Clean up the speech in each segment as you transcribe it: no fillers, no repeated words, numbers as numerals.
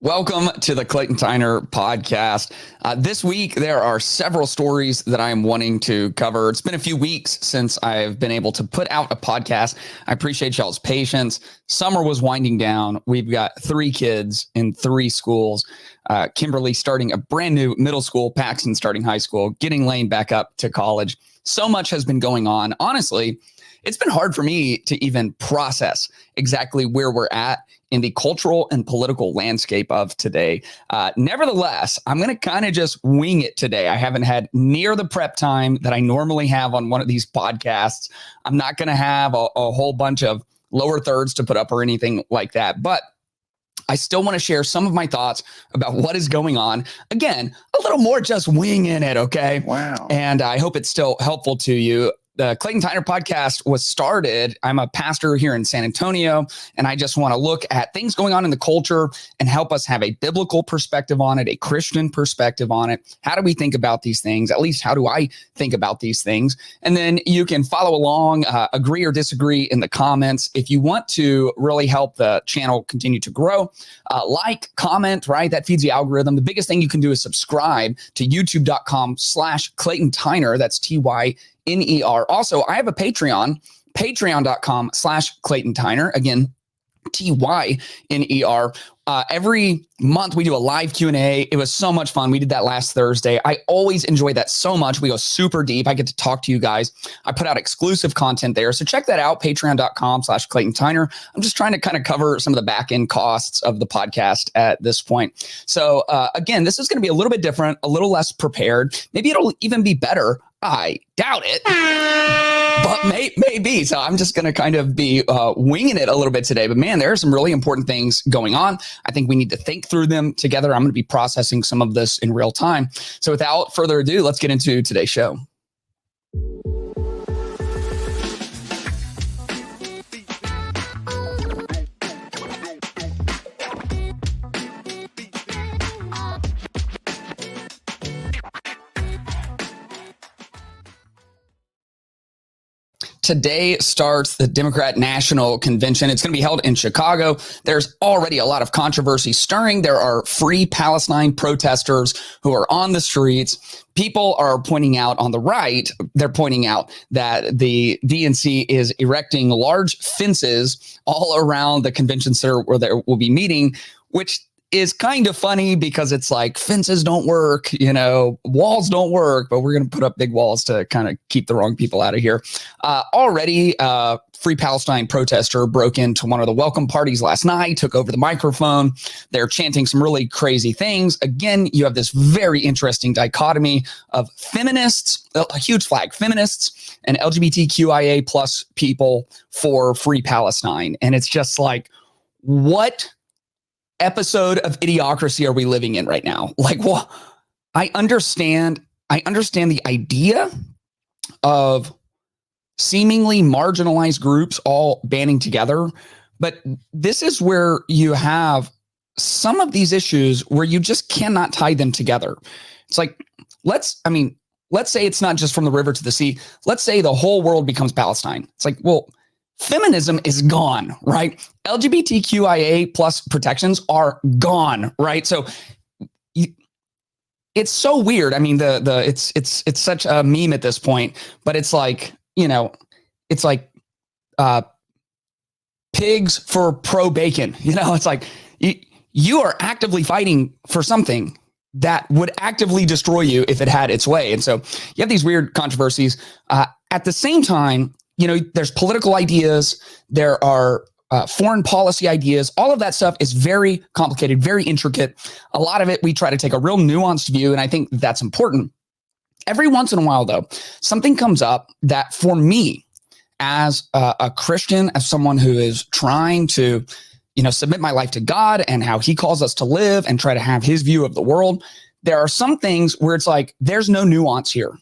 Welcome to the Clayton Tyner podcast. This week, there are several stories that I am wanting to cover. It's been a few weeks since I've been able to put out a podcast. I appreciate y'all's patience. Summer was winding down. We've got 3 kids in 3 schools. Kimberly starting a brand new middle school, Paxton starting high school, getting Lane back up to college. So much has been going on. Honestly, it's been hard for me to even process exactly where we're at in the cultural and political landscape of today. Nevertheless, I'm going to kind of just wing it today. I haven't had near the prep time that I normally have on one of these podcasts. I'm not going to have a whole bunch of lower thirds to put up or anything like that. But I still want to share some of my thoughts about what is going on. Again, a little more just winging it, okay? Wow. And I hope it's still helpful to you. The Clayton Tyner podcast was started. I'm a pastor here in San Antonio, and I just want to look at things going on in the culture and help us have a biblical perspective on it, a Christian perspective on it. How do we think about these things? At least, how do I think about these things? And then you can follow along, agree or disagree in the comments. If you want to really help the channel continue to grow, like, comment, right? That feeds the algorithm. The biggest thing you can do is subscribe to youtube.com/Clayton Tyner. That's TYNER. Also, I have a Patreon, patreon.com/Clayton Tyner. Again, TYNER. Every month we do a live Q&A. It was so much fun. We did that last Thursday. I always enjoy that so much. We go super deep. I get to talk to you guys. I put out exclusive content there. So check that out, patreon.com/Clayton Tyner. I'm just trying to kind of cover some of the back end costs of the podcast at this point. So again, this is going to be a little bit different, a little less prepared. Maybe it'll even be better. I doubt it, but maybe. So I'm just going to kind of be winging it a little bit today. But man, there are some really important things going on. I think we need to think through them together. I'm going to be processing some of this in real time. So without further ado, let's get into today's show. Today starts the Democrat National Convention. It's going to be held in Chicago. There's already a lot of controversy stirring. There are Free Palestine protesters who are on the streets. People are pointing out on the right, they're pointing out that the DNC is erecting large fences all around the convention center where they will be meeting, which is kind of funny because it's like fences don't work, walls don't work, but we're going to put up big walls to kind of keep the wrong people out of here. Already, Free Palestine protester broke into one of the welcome parties last night, took over the microphone. They're chanting some really crazy things. Again, you have this very interesting dichotomy of feminists, a huge flag, feminists and LGBTQIA plus people for Free Palestine. And it's just like, what episode of idiocracy are we living in right now? Like, well, I understand the idea of seemingly marginalized groups all banding together, but this is where you have some of these issues where you just cannot tie them together. It's like, let's say it's not just from the river to the sea. Let's say the whole world becomes Palestine. It's like, well, feminism is gone, right? LGBTQIA plus protections are gone, right? So it's so weird. I mean, it's such a meme at this point, but it's like, it's like pigs for pro bacon. It's like you are actively fighting for something that would actively destroy you if it had its way. And so you have these weird controversies. At the same time, there's political ideas, there are foreign policy ideas. All of that stuff is very complicated, very intricate. A lot of it, we try to take a real nuanced view, and I think that's important. Every once in a while, though, something comes up that for me, as a Christian, as someone who is trying to, submit my life to God and how he calls us to live and try to have his view of the world, there are some things where it's like, there's no nuance here.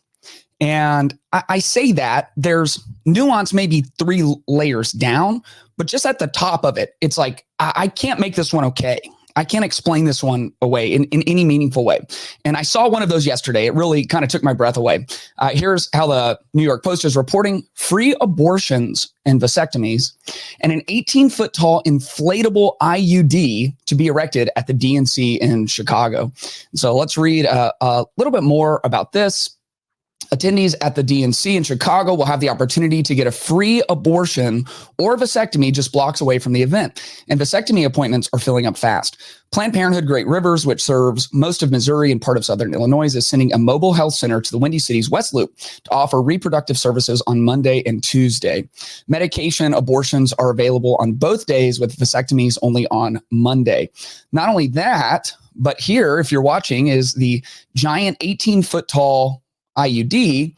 And I say that there's nuance maybe 3 layers down, but just at the top of it, it's like, I can't make this one okay. I can't explain this one away in any meaningful way. And I saw one of those yesterday. It really kind of took my breath away. Here's how the New York Post is reporting: free abortions and vasectomies, and an 18-foot tall inflatable IUD to be erected at the DNC in Chicago. So let's read a little bit more about this. Attendees at the DNC in Chicago will have the opportunity to get a free abortion or vasectomy just blocks away from the event. And vasectomy appointments are filling up fast. Planned Parenthood Great Rivers, which serves most of Missouri and part of southern Illinois, is sending a mobile health center to the Windy City's West Loop to offer reproductive services on Monday and Tuesday. Medication abortions are available on both days, with vasectomies only on Monday. Not only that, but here, if you're watching, is the giant 18-foot tall IUD,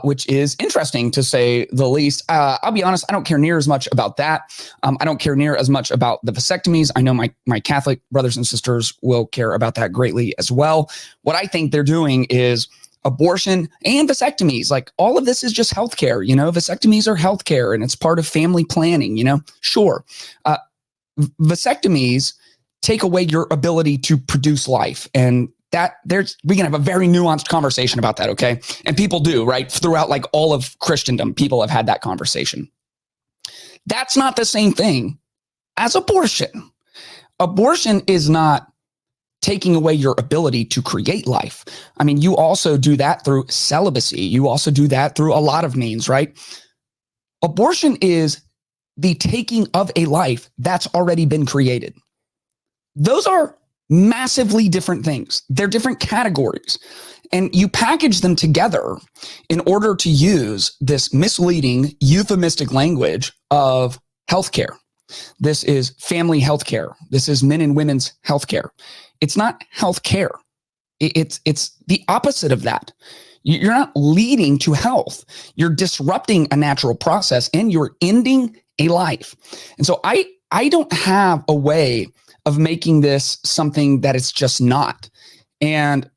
which is interesting to say the least. I'll be honest, I don't care near as much about that. I don't care near as much about the vasectomies. I know my Catholic brothers and sisters will care about that greatly as well. What I think they're doing is abortion and vasectomies. Like, all of this is just healthcare. Vasectomies are healthcare, and it's part of family planning. Sure. Vasectomies take away your ability to produce life, and we can have a very nuanced conversation about that, okay? And people do, right? Throughout like all of Christendom, people have had that conversation. That's not the same thing as abortion. Abortion is not taking away your ability to create life. I mean, you also do that through celibacy. You also do that through a lot of means, right? Abortion is the taking of a life that's already been created. Those are massively different things. They're different categories. And you package them together in order to use this misleading, euphemistic language of healthcare. This is family healthcare. This is men and women's healthcare. It's not healthcare. It's the opposite of that. You're not leading to health. You're disrupting a natural process, and you're ending a life. And so I don't have a way of making this something that it's just not. And,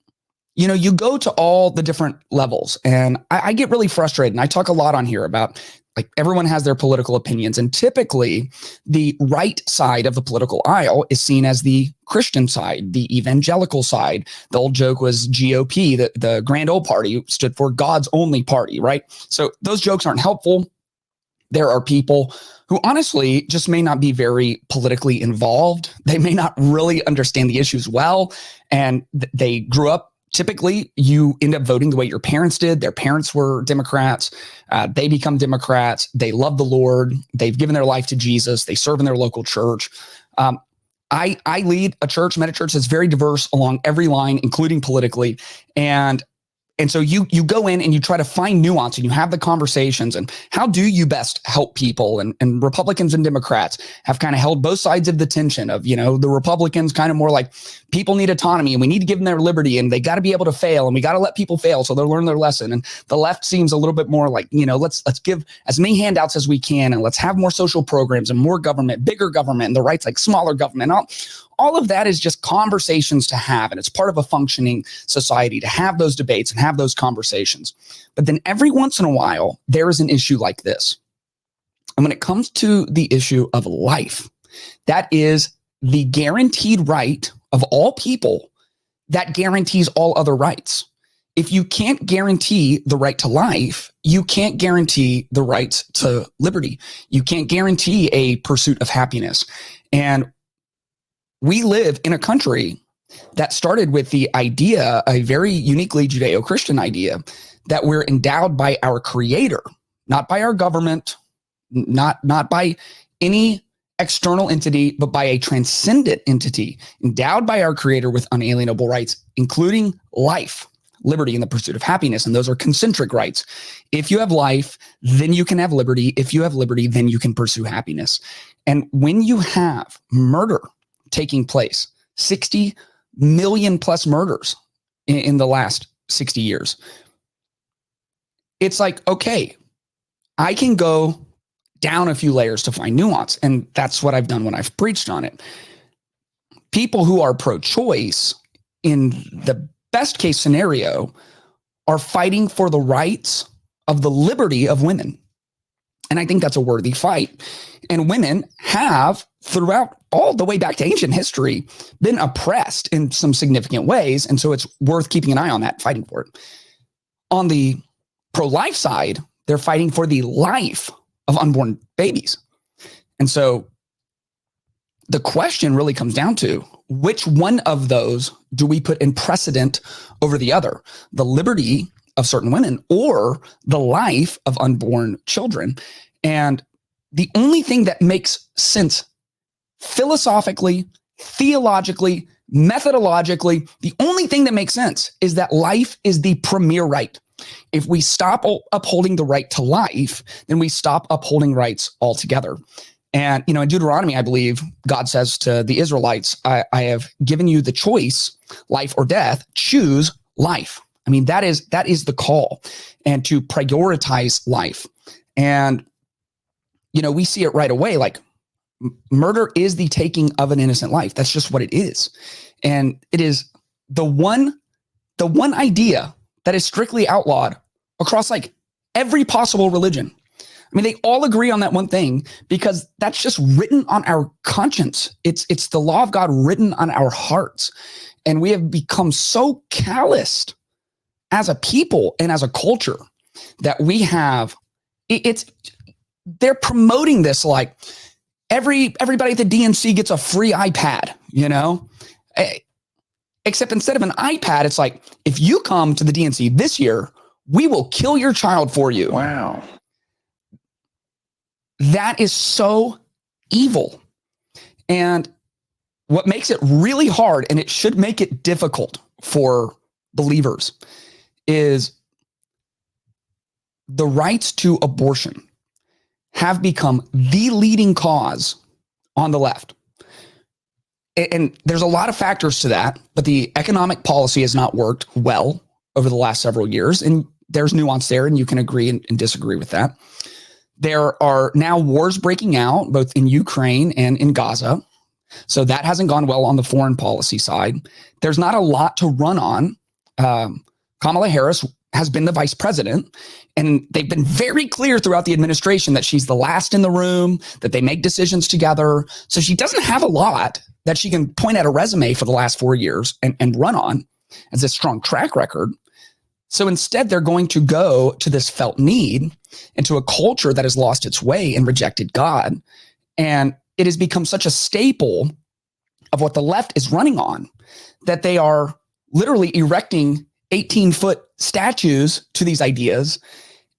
you go to all the different levels, and I get really frustrated. And I talk a lot on here about, like, everyone has their political opinions. And typically the right side of the political aisle is seen as the Christian side, the evangelical side. The old joke was GOP, the grand old party, stood for God's only party, right? So those jokes aren't helpful. There are people who honestly just may not be very politically involved. They may not really understand the issues well. And they grew up, typically, you end up voting the way your parents did. Their parents were Democrats. They become Democrats. They love the Lord. They've given their life to Jesus. They serve in their local church. I lead a church, Meta Church, that's very diverse along every line, including politically. And so you go in and you try to find nuance, and you have the conversations, and how do you best help people? And Republicans and Democrats have kind of held both sides of the tension of, the Republicans kind of more like, people need autonomy and we need to give them their liberty, and they got to be able to fail, and we got to let people fail so they'll learn their lesson. And the left seems a little bit more like, let's give as many handouts as we can, and let's have more social programs and more government, bigger government, and the right's like smaller government. All of that is just conversations to have, and it's part of a functioning society to have those debates and have those conversations. But then every once in a while, there is an issue like this. And when it comes to the issue of life, that is the guaranteed right of all people that guarantees all other rights. If you can't guarantee the right to life, you can't guarantee the right to liberty. You can't guarantee a pursuit of happiness. And we live in a country that started with the idea, a very uniquely Judeo-Christian idea, that we're endowed by our Creator, not by our government, not by any external entity, but by a transcendent entity, endowed by our Creator with unalienable rights, including life, liberty, and the pursuit of happiness. And those are concentric rights. If you have life, then you can have liberty. If you have liberty, then you can pursue happiness. And when you have murder taking place, 60 million plus murders in the last 60 years, it's like, okay, I can go down a few layers to find nuance. And that's what I've done when I've preached on it. People who are pro-choice, in the best case scenario, are fighting for the rights of the liberty of women. And I think that's a worthy fight. And women have, throughout all the way back to ancient history, been oppressed in some significant ways. And so it's worth keeping an eye on that, fighting for it. On the pro-life side, they're fighting for the life of unborn babies. And so the question really comes down to, which one of those do we put in precedent over the other? The liberty of certain women or the life of unborn children? And the only thing that makes sense philosophically, theologically, methodologically, the only thing that makes sense is that life is the premier right. If we stop upholding the right to life, then we stop upholding rights altogether. And, in Deuteronomy, I believe God says to the Israelites, I have given you the choice, life or death, choose life. I mean, that is the call, and to prioritize life. And, we see it right away, like murder is the taking of an innocent life. That's just what it is. And it is the one idea that is strictly outlawed across like every possible religion. I mean, they all agree on that one thing because that's just written on our conscience. It's the law of God written on our hearts. And we have become so calloused as a people and as a culture that we have, they're promoting this like everybody at the DNC gets a free iPad, except instead of an iPad, it's like, if you come to the DNC this year, we will kill your child for you. Wow. That is so evil. And what makes it really hard, and it should make it difficult for believers, is the rights to abortion have become the leading cause on the left. And there's a lot of factors to that, but the economic policy has not worked well over the last several years. And there's nuance there, and you can agree and disagree with that. There are now wars breaking out, both in Ukraine and in Gaza. So that hasn't gone well on the foreign policy side. There's not a lot to run on. Kamala Harris has been the vice president, and they've been very clear throughout the administration that she's the last in the room, that they make decisions together. So she doesn't have a lot that she can point at a resume for the last 4 years and run on as a strong track record. So instead, they're going to go to this felt need and to a culture that has lost its way and rejected God. And it has become such a staple of what the left is running on that they are literally erecting 18-foot statues to these ideas,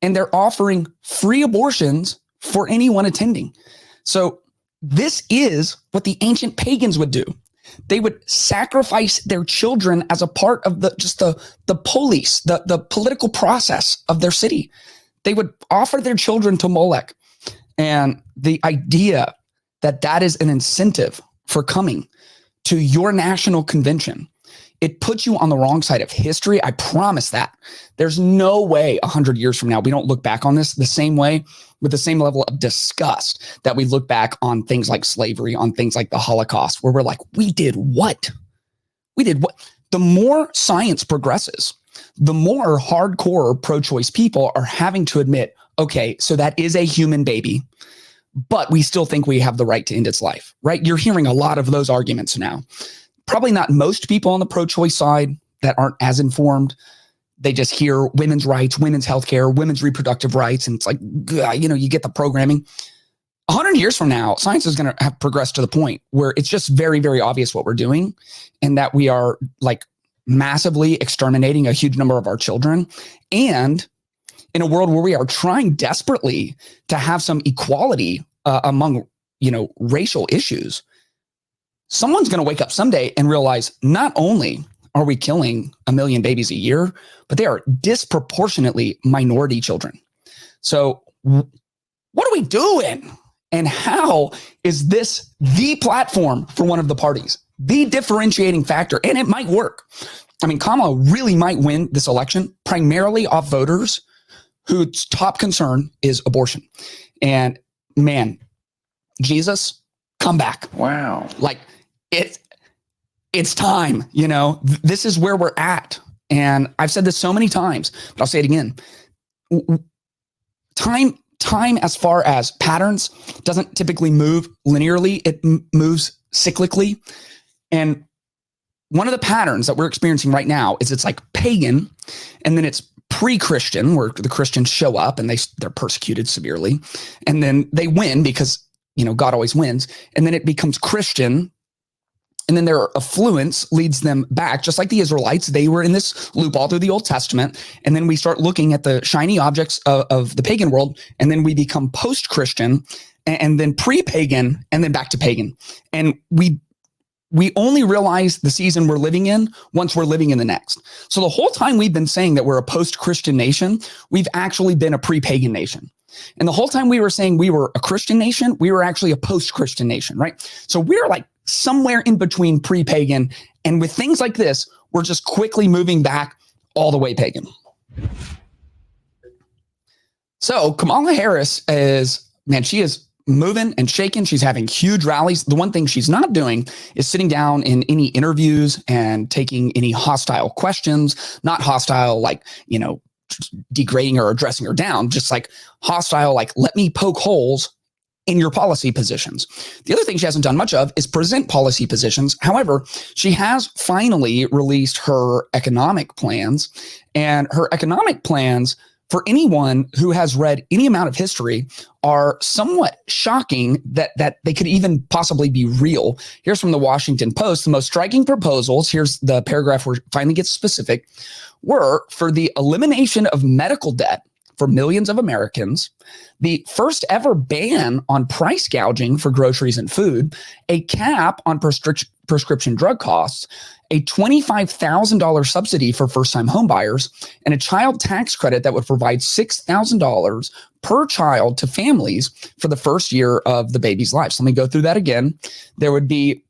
and they're offering free abortions for anyone attending. So this is what the ancient pagans would do. They would sacrifice their children as a part of the police, the political process of their city. They would offer their children to Molech. And the idea that that is an incentive for coming to your national convention, it puts you on the wrong side of history. I promise that. There's no way 100 years from now we don't look back on this the same way, with the same level of disgust that we look back on things like slavery, on things like the Holocaust, where we're like, we did what? We did what? The more science progresses, the more hardcore pro-choice people are having to admit, okay, so that is a human baby, but we still think we have the right to end its life, right? You're hearing a lot of those arguments now. Probably not most people on the pro-choice side that aren't as informed. They just hear women's rights, women's healthcare, women's reproductive rights. And it's like, you get the programming. 100 years from now, science is going to have progressed to the point where it's just very, very obvious what we're doing, and that we are like massively exterminating a huge number of our children. And in a world where we are trying desperately to have some equality among, racial issues, someone's going to wake up someday and realize not only are we killing 1 million babies a year, but they are disproportionately minority children. So what are we doing? And how is this the platform for one of the parties, the differentiating factor? And it might work. I mean, Kamala really might win this election primarily off voters whose top concern is abortion. And man, Jesus, come back. Wow. Like it's time, this is where we're at. And I've said this so many times, but I'll say it again. Time time, as far as patterns, doesn't typically move linearly. It moves cyclically. And one of the patterns that we're experiencing right now is it's like pagan, and then it's pre-Christian, where the Christians show up and they're persecuted severely, and then they win because, God always wins. And then it becomes Christian, and then their affluence leads them back, just like the Israelites. They were in this loop all through the Old Testament. And then we start looking at the shiny objects of the pagan world, and then we become post-Christian, and then pre-pagan, and then back to pagan. And we only realize the season we're living in once we're living in the next. So the whole time we've been saying that we're a post-Christian nation, we've actually been a pre-pagan nation. And the whole time we were saying we were a Christian nation, we were actually a post-Christian nation, right? So we're like somewhere in between pre-pagan. And with things like this, we're just quickly moving back all the way pagan. So Kamala Harris she is moving and shaking. She's having huge rallies. The one thing she's not doing is sitting down in any interviews and taking any hostile questions, not hostile, like, degrading her or dressing her down, just like hostile, like, let me poke holes in your policy positions. The other thing she hasn't done much of is present policy positions. However, she has finally released her economic plans, and her economic plans, for anyone who has read any amount of history, are somewhat shocking that they could even possibly be real. Here's from the Washington Post. The most striking proposals, here's the paragraph where it finally gets specific, were for the elimination of medical debt for millions of Americans, the first ever ban on price gouging for groceries and food, a cap on prescription drug costs, a $25,000 subsidy for first-time homebuyers, and a child tax credit that would provide $6,000 per child to families for the first year of the baby's life. So let me go through that again. There would be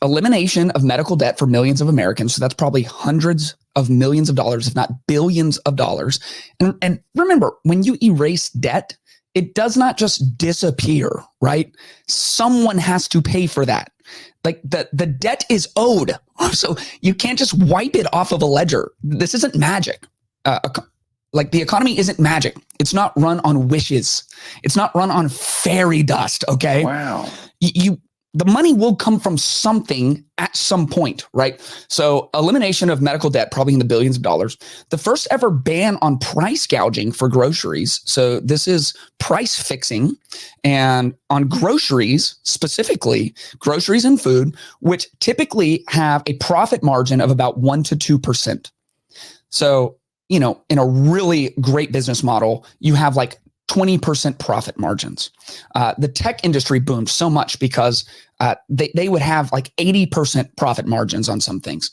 elimination of medical debt for millions of Americans. So that's probably hundreds of millions of dollars, if not billions of dollars. And remember, when you erase debt, it does not just disappear, right? Someone has to pay for that. Like the debt is owed. So you can't just wipe it off of a ledger. This isn't magic. Like the economy isn't magic. It's not run on wishes. It's not run on fairy dust. Okay. Wow. The money will come from something at some point, right? So elimination of medical debt, probably in the billions of dollars. The first ever ban on price gouging for groceries. So this is price fixing, and on groceries, specifically groceries and food, which typically have a profit margin of about 1% to 2%. So, in a really great business model, you have like 20% profit margins. The tech industry boomed so much because they would have like 80% profit margins on some things,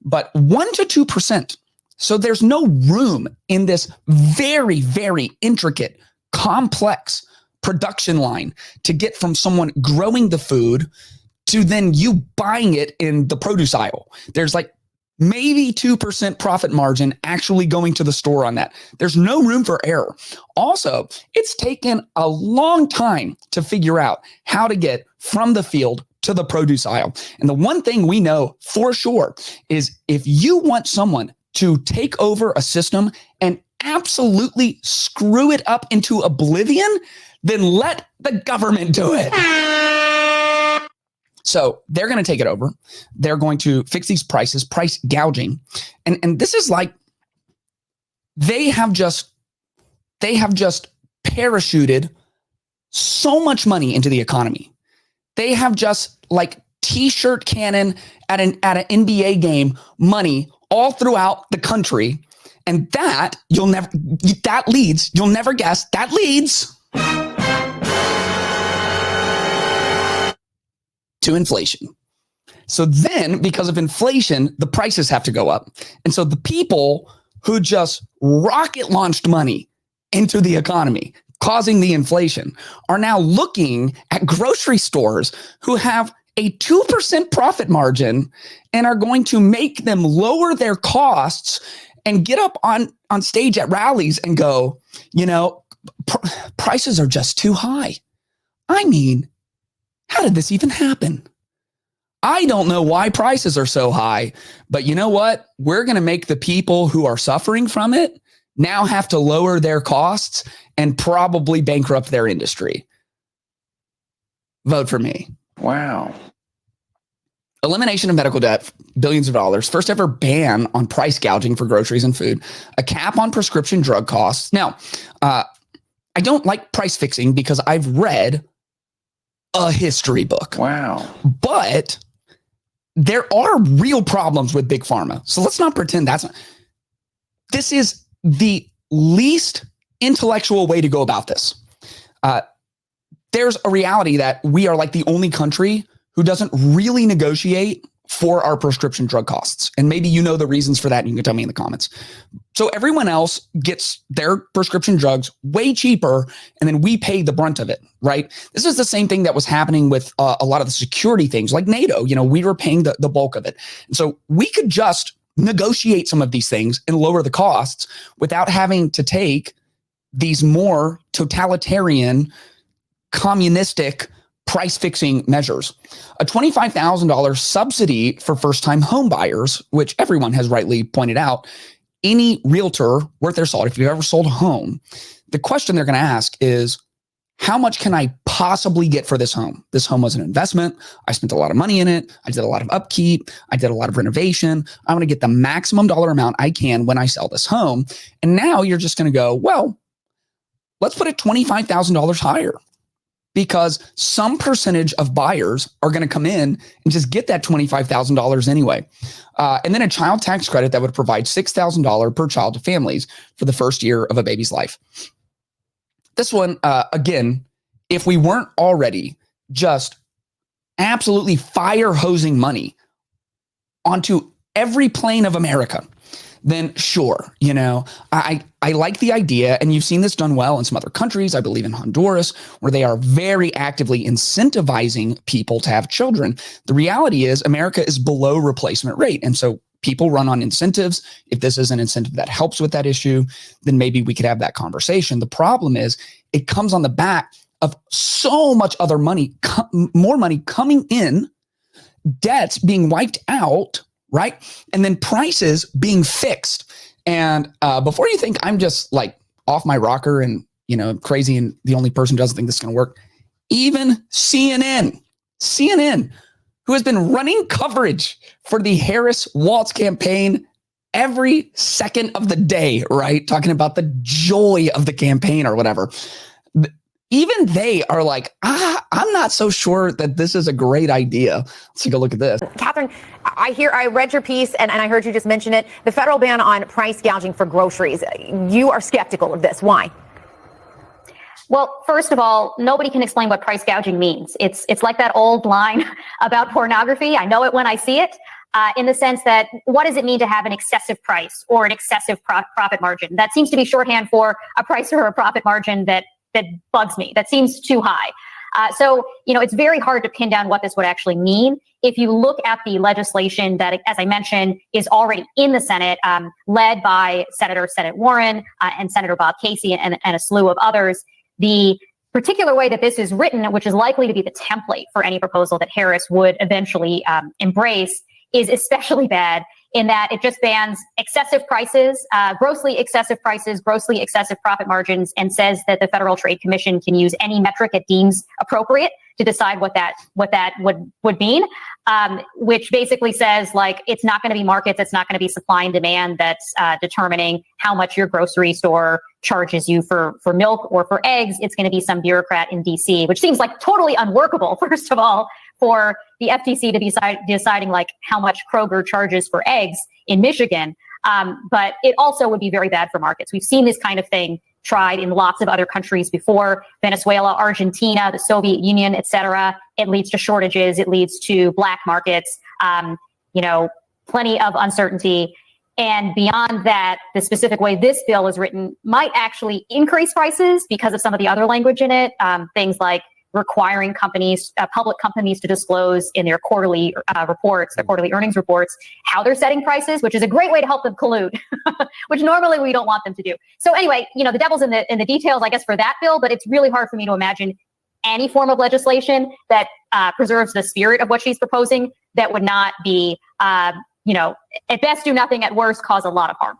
but 1% to 2%. So there's no room in this very, very intricate, complex production line to get from someone growing the food to then you buying it in the produce aisle. There's like maybe 2% profit margin actually going to the store on that. There's no room for error. Also, it's taken a long time to figure out how to get from the field to the produce aisle. And the one thing we know for sure is if you want someone to take over a system and absolutely screw it up into oblivion, then let the government do it. So they're going to take it over. They're going to fix these prices, price gouging. And this is like, they have just parachuted so much money into the economy. They have just like t-shirt cannon at an NBA game money all throughout the country. And that you'll never guess, that leads to inflation. So then, because of inflation, the prices have to go up. And so the people who just rocket launched money into the economy, causing the inflation, are now looking at grocery stores who have a 2% profit margin and are going to make them lower their costs and get up on stage at rallies and go, prices are just too high. I mean, how did this even happen? I don't know why prices are so high, but you know what? We're going to make the people who are suffering from it now have to lower their costs, and probably bankrupt their industry. Vote for me. Wow. Elimination of medical debt, billions of dollars. First ever ban on price gouging for groceries and food. A cap on prescription drug costs. Now, I don't like price fixing because I've read a history book. Wow. But there are real problems with big pharma. So let's not pretend that's not. This is the least intellectual way to go about this. There's a reality that we are like the only country who doesn't really negotiate for our prescription drug costs. And maybe you know the reasons for that, and you can tell me in the comments. So everyone else gets their prescription drugs way cheaper, and then we pay the brunt of it, right? This is the same thing that was happening with a lot of the security things like NATO. You know, we were paying the bulk of it. And so we could just negotiate some of these things and lower the costs without having to take these more totalitarian, communistic price-fixing measures. A $25,000 subsidy for first-time home buyers, which everyone has rightly pointed out. Any realtor worth their salt, if you've ever sold a home, the question they're going to ask is, how much can I possibly get for this home? This home was an investment. I spent a lot of money in it. I did a lot of upkeep. I did a lot of renovation. I want to get the maximum dollar amount I can when I sell this home. And now you're just going to go, well, let's put it $25,000 higher. Because some percentage of buyers are going to come in and just get that $25,000 anyway. And then a child tax credit that would provide $6,000 per child to families for the first year of a baby's life. This one, again, if we weren't already just absolutely fire hosing money onto every plane of America, then sure, you know, I like the idea, and you've seen this done well in some other countries. I believe in Honduras, where they are very actively incentivizing people to have children. The reality is America is below replacement rate. And so people run on incentives. If this is an incentive that helps with that issue, then maybe we could have that conversation. The problem is it comes on the back of so much other money, more money coming in, debts being wiped out, right? And then prices being fixed. And before you think I'm just like off my rocker and, you know, crazy and the only person who doesn't think this is going to work, even CNN, who has been running coverage for the Harris-Walz campaign every second of the day, right? Talking about the joy of the campaign or whatever. Even they are like, I'm not so sure that this is a great idea. Let's take a look at this. Catherine, I read your piece and I heard you just mention it. The federal ban on price gouging for groceries. You are skeptical of this. Why? Well, first of all, nobody can explain what price gouging means. It's like that old line about pornography. I know it when I see it, in the sense that what does it mean to have an excessive price or an excessive profit margin? That seems to be shorthand for a price or a profit margin that bugs me. That seems too high. So, you know, it's very hard to pin down what this would actually mean. If you look at the legislation that, as I mentioned, is already in the Senate, led by Senator Warren and Senator Bob Casey and a slew of others, the particular way that this is written, which is likely to be the template for any proposal that Harris would eventually embrace, is especially bad in that it just bans excessive prices, grossly excessive profit margins, and says that the Federal Trade Commission can use any metric it deems appropriate to decide what that would mean, which basically says, like, it's not going to be markets, it's not going to be supply and demand that's determining how much your grocery store charges you for milk or for eggs. It's going to be some bureaucrat in DC, which seems like totally unworkable, first of all, for the FTC to be deciding like how much Krueger charges for eggs in Michigan. But it also would be very bad for markets. We've seen this kind of thing tried in lots of other countries before: Venezuela, Argentina, the Soviet Union, et cetera. It leads to shortages. It leads to black markets, plenty of uncertainty. And beyond that, the specific way this bill is written might actually increase prices because of some of the other language in it. Things like requiring public companies to disclose in their quarterly reports, their quarterly earnings reports, how they're setting prices, which is a great way to help them collude, which normally we don't want them to do. So anyway, the devil's in the details, I guess, for that bill, but it's really hard for me to imagine any form of legislation that preserves the spirit of what she's proposing that would not be, at best do nothing, at worst cause a lot of harm.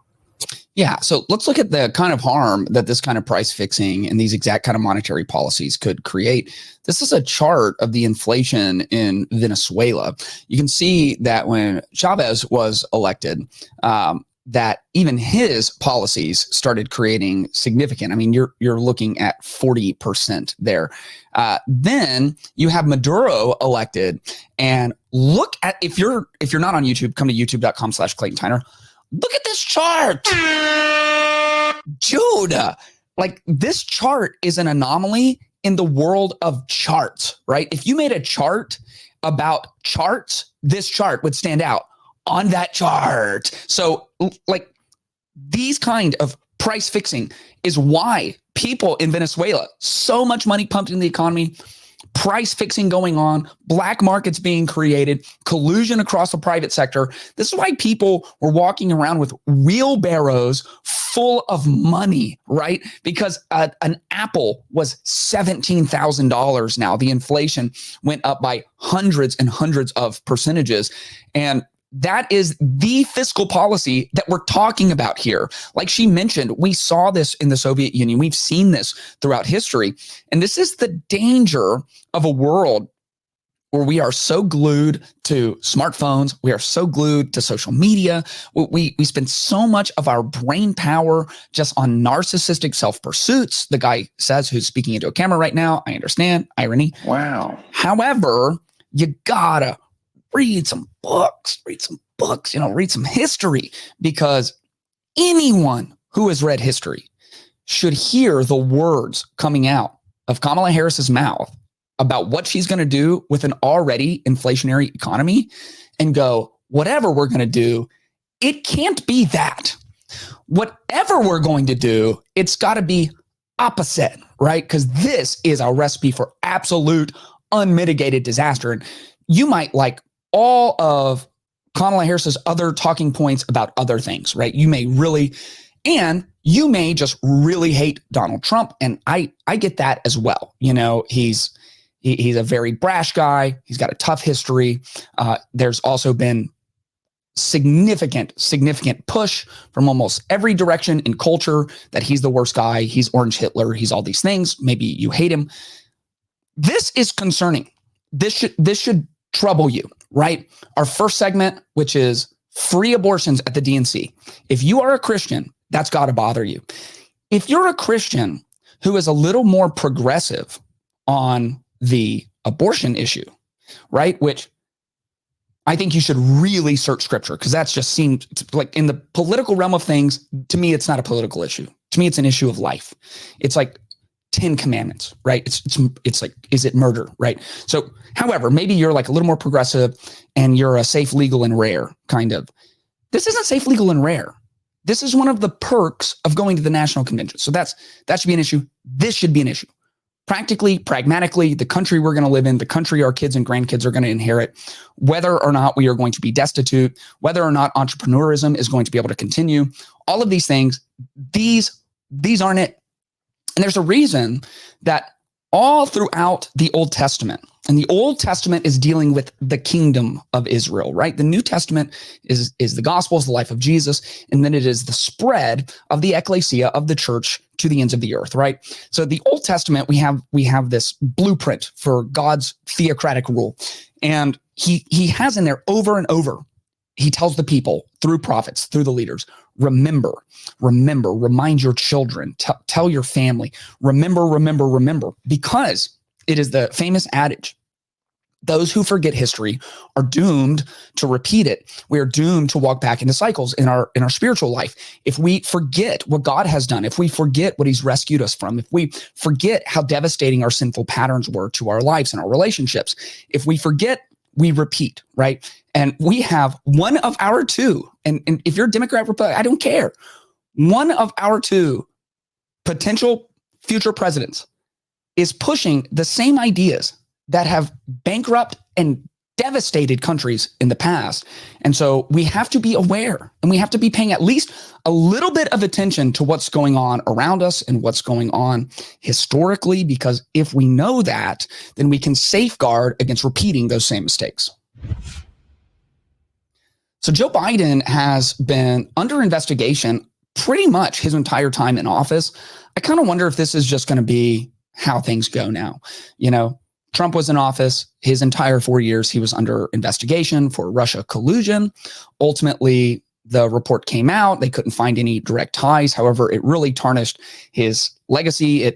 Yeah. So let's look at the kind of harm that this kind of price fixing and these exact kind of monetary policies could create. This is a chart of the inflation in Venezuela. You can see that when Chavez was elected, that even his policies started creating significant. I mean, you're looking at 40% there. Then you have Maduro elected, and look at, if you're not on YouTube, come to youtube.com/Clayton Tyner. Look at this chart, dude. Like, this chart is an anomaly in the world of charts, right? If you made a chart about charts, this chart would stand out on that chart. So, like, these kind of price fixing is why people in Venezuela, so much money pumped in the economy, price fixing going on, black markets being created, collusion across the private sector. This is why people were walking around with wheelbarrows full of money, right? Because an apple was $17,000 now. The inflation went up by hundreds and hundreds of percentages. And that is the fiscal policy that we're talking about here. Like she mentioned, we saw this in the Soviet Union. We've seen this throughout history. And this is the danger of a world where we are so glued to smartphones. We are so glued to social media. We spend so much of our brain power just on narcissistic self-pursuits. The guy says, who's speaking into a camera right now, I understand, irony. Wow. However, you gotta read some books, read some history, because anyone who has read history should hear the words coming out of Kamala Harris's mouth about what she's going to do with an already inflationary economy and go, whatever we're going to do, it can't be that. Whatever we're going to do, it's got to be opposite, right? Because this is a recipe for absolute unmitigated disaster. And you might like all of Kamala Harris's other talking points about other things, right? You may just really hate Donald Trump. And I get that as well. You know, he's a very brash guy. He's got a tough history. There's also been significant push from almost every direction in culture that he's the worst guy. He's Orange Hitler. He's all these things. Maybe you hate him. This is concerning. This should trouble you, right? Our first segment, which is free abortions at the DNC. If you are a Christian, that's got to bother you. If you're a Christian who is a little more progressive on the abortion issue, right? Which I think you should really search scripture, because that's just seemed like, in the political realm of things, to me, it's not a political issue. To me, it's an issue of life. It's like 10 commandments, right? It's like, is it murder, right? So, however, maybe you're like a little more progressive and you're a safe, legal, and rare kind of. This isn't safe, legal, and rare. This is one of the perks of going to the national convention. So that should be an issue. This should be an issue. Practically, pragmatically, the country we're going to live in, the country our kids and grandkids are going to inherit, whether or not we are going to be destitute, whether or not entrepreneurism is going to be able to continue, all of these things, these aren't it. And there's a reason that all throughout the Old Testament, and the Old Testament is dealing with the kingdom of Israel, right? The New Testament is the Gospels, the life of Jesus, and then it is the spread of the ecclesia, of the church, to the ends of the earth, right? So the Old Testament, we have this blueprint for God's theocratic rule, and he has in there over and over, he tells the people through prophets, through the leaders, remember, remind your children, tell your family, remember, because it is the famous adage, those who forget history are doomed to repeat it. We are doomed to walk back into cycles in our spiritual life. If we forget what God has done, if we forget what he's rescued us from, if we forget how devastating our sinful patterns were to our lives and our relationships, if we forget, we repeat, right? And we have one of our two, and if you're a Democrat, Republican, I don't care. One of our two potential future presidents is pushing the same ideas that have bankrupt and devastated countries in the past. And so we have to be aware, and we have to be paying at least a little bit of attention to what's going on around us and what's going on historically, because if we know that, then we can safeguard against repeating those same mistakes. So Joe Biden has been under investigation pretty much his entire time in office. I kind of wonder if this is just going to be how things go now. You know, Trump was in office his entire 4 years. He was under investigation for Russia collusion. Ultimately, the report came out. They couldn't find any direct ties. However, it really tarnished his legacy.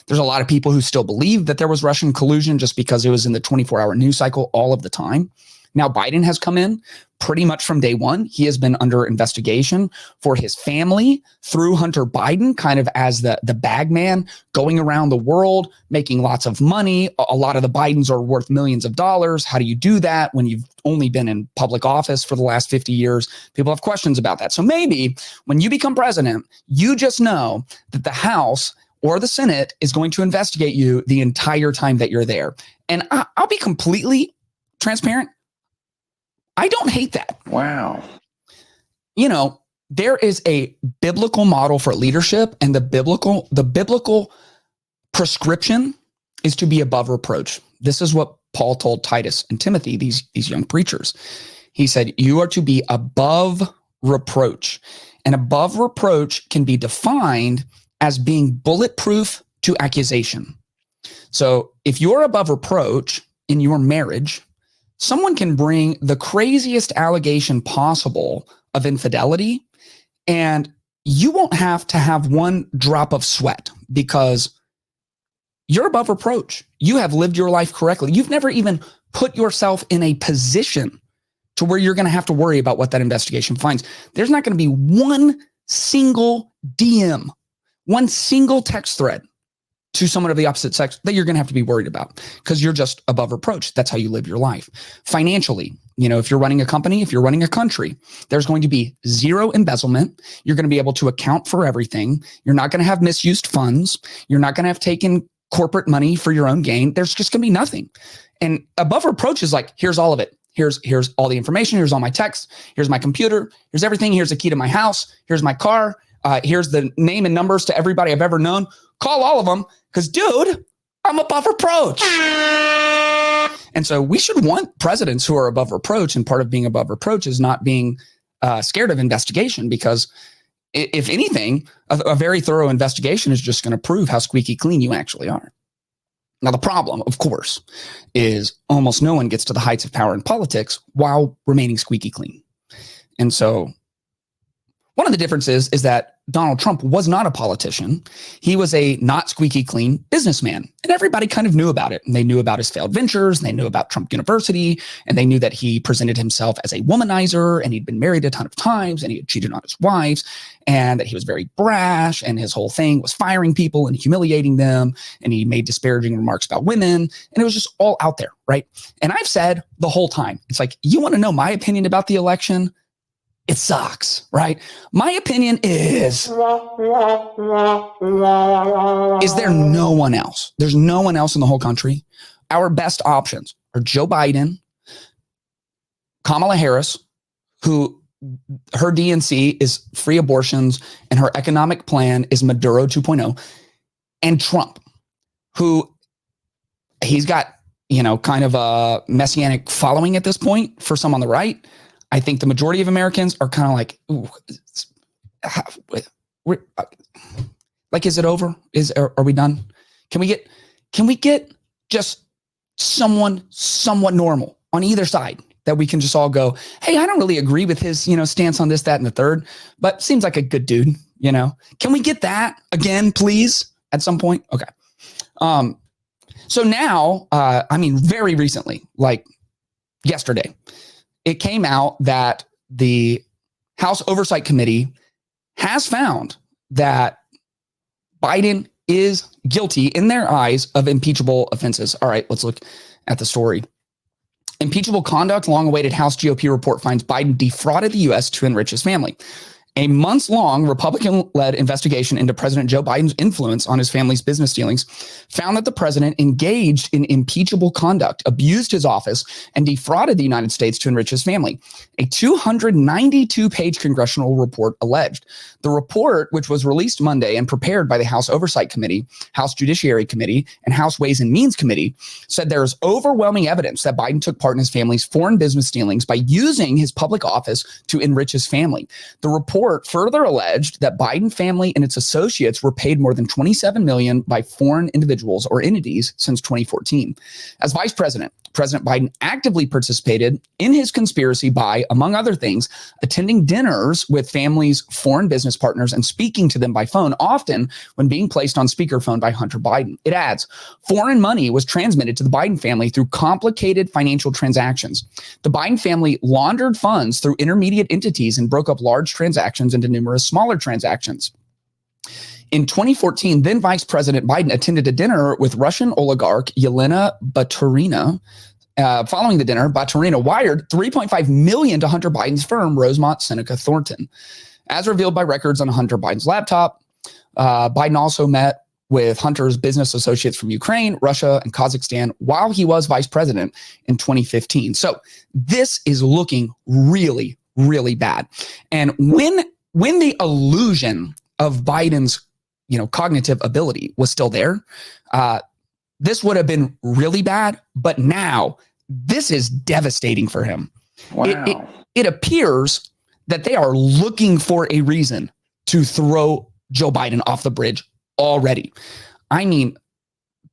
There's a lot of people who still believe that there was Russian collusion just because it was in the 24-hour news cycle all of the time. Now, Biden has come in pretty much from day one. He has been under investigation for his family through Hunter Biden, kind of as the bag man, going around the world, making lots of money. A lot of the Bidens are worth millions of dollars. How do you do that when you've only been in public office for the last 50 years? People have questions about that. So maybe when you become president, you just know that the House or the Senate is going to investigate you the entire time that you're there. And I'll be completely transparent. I don't hate that. Wow. You know, there is a biblical model for leadership, and the biblical prescription is to be above reproach. This is what Paul told Titus and Timothy, these young preachers. He said, you are to be above reproach. And above reproach can be defined as being bulletproof to accusation. So if you're above reproach in your marriage, someone can bring the craziest allegation possible of infidelity, and you won't have to have one drop of sweat because you're above reproach. You have lived your life correctly. You've never even put yourself in a position to where you're going to have to worry about what that investigation finds. There's not going to be one single DM, one single text thread to someone of the opposite sex that you're going to have to be worried about because you're just above reproach. That's how you live your life. Financially, you know, if you're running a company, if you're running a country, there's going to be zero embezzlement. You're going to be able to account for everything. You're not going to have misused funds. You're not going to have taken corporate money for your own gain. There's just going to be nothing. And above reproach is like, here's all of it. Here's all the information. Here's all my texts. Here's my computer. Here's everything. Here's the key to my house. Here's my car. Here's the name and numbers to everybody I've ever known. Call all of them because, dude, I'm above reproach. And so we should want presidents who are above reproach. And part of being above reproach is not being scared of investigation, because if anything, a very thorough investigation is just going to prove how squeaky clean you actually are. Now, the problem, of course, is almost no one gets to the heights of power in politics while remaining squeaky clean. And so one of the differences is that Donald Trump was not a politician. He was a not squeaky clean businessman, and everybody kind of knew about it. And they knew about his failed ventures, and they knew about Trump University, and they knew that he presented himself as a womanizer, and he'd been married a ton of times, and he had cheated on his wives, and that he was very brash, and his whole thing was firing people and humiliating them, and he made disparaging remarks about women, and it was just all out there, right? And I've said the whole time, it's like, you want to know my opinion about the election? It sucks, right? My opinion is there no one else? There's no one else in the whole country. Our best options are Joe Biden, Kamala Harris, who her DNC is free abortions and her economic plan is Maduro 2.0, and Trump, who he's got, you know, kind of a messianic following at this point for some on the right. I think the majority of Americans are kind of like, ooh, like, is it over? Are we done? Can we get just someone somewhat normal on either side that we can just all go, hey, I don't really agree with his, stance on this, that, and the third, but seems like a good dude, Can we get that again, please, at some point? Okay. So now, very recently, like yesterday, it came out that the House Oversight Committee has found that Biden is guilty in their eyes of impeachable offenses. All right, let's look at the story. Impeachable conduct, long-awaited House GOP report finds Biden defrauded the U.S. to enrich his family. A months-long Republican-led investigation into President Joe Biden's influence on his family's business dealings found that the president engaged in impeachable conduct, abused his office, and defrauded the United States to enrich his family. A 292-page congressional report alleged. The report, which was released Monday and prepared by the House Oversight Committee, House Judiciary Committee, and House Ways and Means Committee, said there is overwhelming evidence that Biden took part in his family's foreign business dealings by using his public office to enrich his family. The report report further alleged that Biden family and its associates were paid more than $27 million by foreign individuals or entities since 2014. As vice president, President Biden actively participated in his conspiracy by, among other things, attending dinners with families' foreign business partners and speaking to them by phone, often when being placed on speakerphone by Hunter Biden. It adds, foreign money was transmitted to the Biden family through complicated financial transactions. The Biden family laundered funds through intermediate entities and broke up large transactions into numerous smaller transactions. In 2014, then Vice President Biden attended a dinner with Russian oligarch Yelena Baturina. Following the dinner, Baturina wired $3.5 million to Hunter Biden's firm, Rosemont Seneca Thornton. As revealed by records on Hunter Biden's laptop, Biden also met with Hunter's business associates from Ukraine, Russia, and Kazakhstan while he was vice president in 2015. So this is looking really, really bad. And when the illusion of Biden's cognitive ability was still there, this would have been really bad. But now this is devastating for him. Wow. It appears that they are looking for a reason to throw Joe Biden off the bridge already. I mean,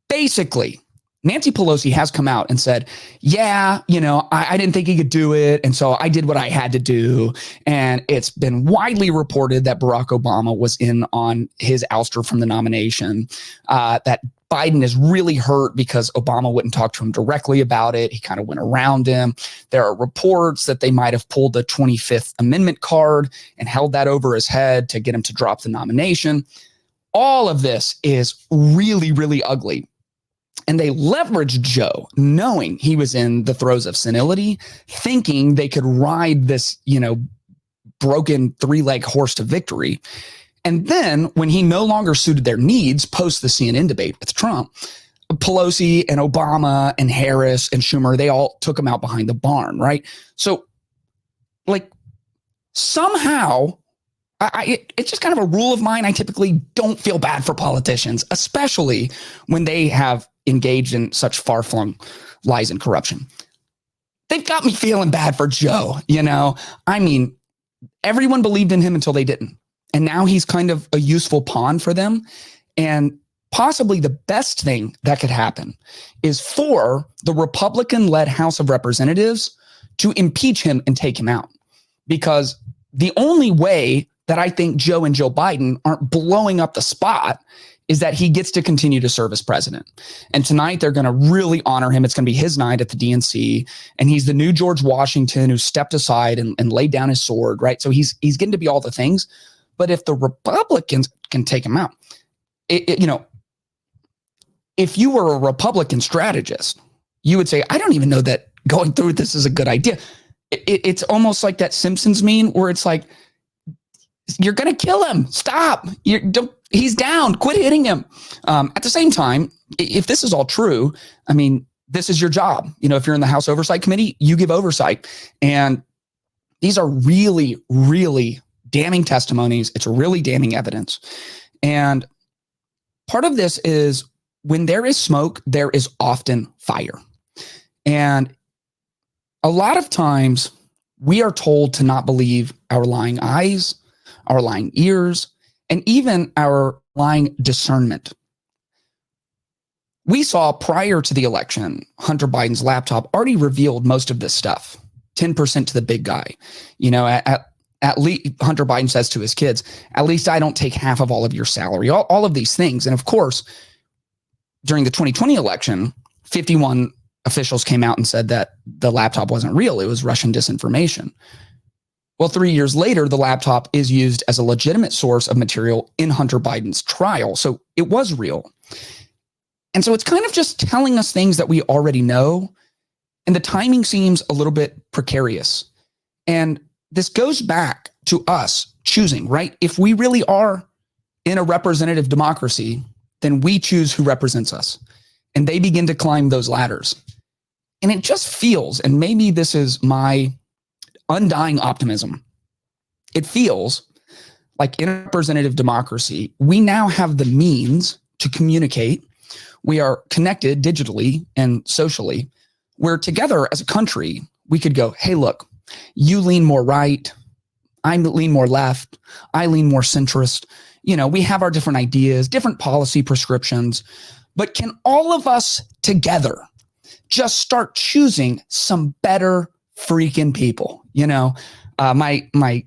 basically, Nancy Pelosi has come out and said, yeah, I didn't think he could do it. And so I did what I had to do. And it's been widely reported that Barack Obama was in on his ouster from the nomination, that Biden is really hurt because Obama wouldn't talk to him directly about it. He kind of went around him. There are reports that they might have pulled the 25th Amendment card and held that over his head to get him to drop the nomination. All of this is really, really ugly. And they leveraged Joe, knowing he was in the throes of senility, thinking they could ride this, broken three-leg horse to victory. And then when he no longer suited their needs post the CNN debate with Trump, Pelosi and Obama and Harris and Schumer, they all took him out behind the barn, right? So, somehow, it's just kind of a rule of mine. I typically don't feel bad for politicians, especially when they have engaged in such far-flung lies and corruption. They've got me feeling bad for Joe, I mean, everyone believed in him until they didn't. And now he's kind of a useful pawn for them. And possibly the best thing that could happen is for the Republican-led House of Representatives to impeach him and take him out. Because the only way that I think Joe and Joe Biden aren't blowing up the spot is that he gets to continue to serve as president. And tonight they're going to really honor him. It's going to be his night at the DNC. And he's the new George Washington who stepped aside and laid down his sword, right? So he's getting to be all the things. But if the Republicans can take him out, if you were a Republican strategist, you would say, I don't even know that going through with this is a good idea. It's almost like that Simpsons meme where it's like, you're going to kill him. Stop. He's down. Quit hitting him. At the same time, if this is all true, I mean, this is your job. If you're in the House Oversight Committee, you give oversight. And these are really, really damning testimonies. It's really damning evidence. And part of this is when there is smoke, there is often fire. And a lot of times we are told to not believe our lying eyes, our lying ears, and even our lying discernment. We saw prior to the election, Hunter Biden's laptop already revealed most of this stuff, 10% to the big guy. At least Hunter Biden says to his kids, at least I don't take half of all of your salary, all of these things. And of course, during the 2020 election, 51 officials came out and said that the laptop wasn't real. It was Russian disinformation. Well, 3 years later, the laptop is used as a legitimate source of material in Hunter Biden's trial. So it was real. And so it's kind of just telling us things that we already know. And the timing seems a little bit precarious. And this goes back to us choosing, right? If we really are in a representative democracy, then we choose who represents us. And they begin to climb those ladders. And it just feels, and maybe this is my undying optimism, it feels like in a representative democracy, we now have the means to communicate. We are connected digitally and socially, where together as a country, we could go, hey, look, you lean more right. I lean more left. I lean more centrist. We have our different ideas, different policy prescriptions, but can all of us together just start choosing some better freaking people? My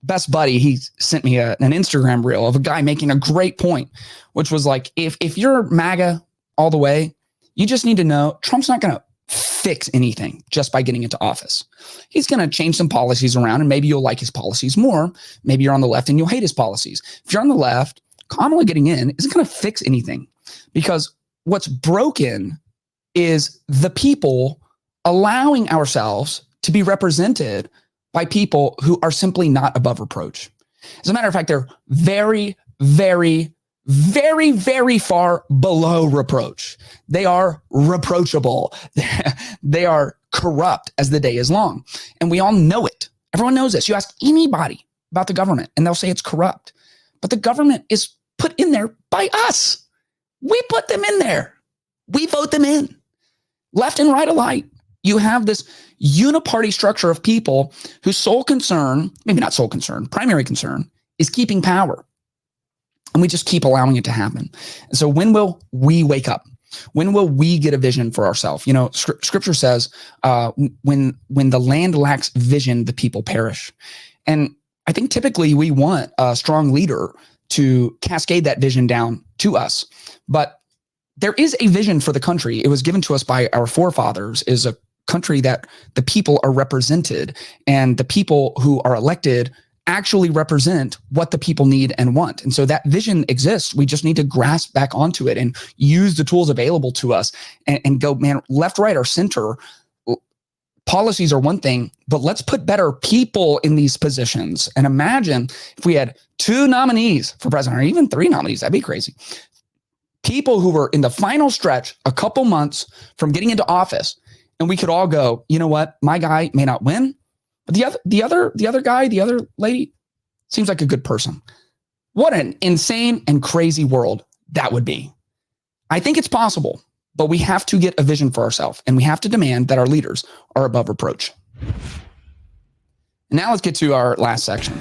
best buddy, he sent me an Instagram reel of a guy making a great point, which was like, if you're MAGA all the way, you just need to know Trump's not going to fix anything just by getting into office. He's going to change some policies around, and maybe you'll like his policies more. Maybe you're on the left and you'll hate his policies. If you're on the left, Kamala getting in isn't going to fix anything, because what's broken is the people allowing ourselves to be represented by people who are simply not above reproach. As a matter of fact, they're very, very, very, very far below reproach. They are reproachable. They are corrupt as the day is long. And we all know it. Everyone knows this. You ask anybody about the government and they'll say it's corrupt. But the government is put in there by us. We put them in there. We vote them in. Left and right alike. You have this uniparty structure of people whose sole concern, maybe not sole concern, primary concern, is keeping power. And we just keep allowing it to happen. And so when will we wake up? When will we get a vision for ourselves? Scripture says, when the land lacks vision, the people perish. And I think typically we want a strong leader to cascade that vision down to us. But there is a vision for the country. It was given to us by our forefathers, is a country that the people are represented, and the people who are elected actually represent what the people need and want. And so that vision exists. We just need to grasp back onto it and use the tools available to us and go, man, left, right, or center. Policies are one thing, but let's put better people in these positions. And imagine if we had 2 nominees for president, or even 3 nominees. That'd be crazy. People who were in the final stretch, a couple months from getting into office, and we could all go, you know what? My guy may not win, but the other guy, the other lady seems like a good person. What an insane and crazy world that would be. I think it's possible, but we have to get a vision for ourselves, and we have to demand that our leaders are above reproach. And now let's get to our last section.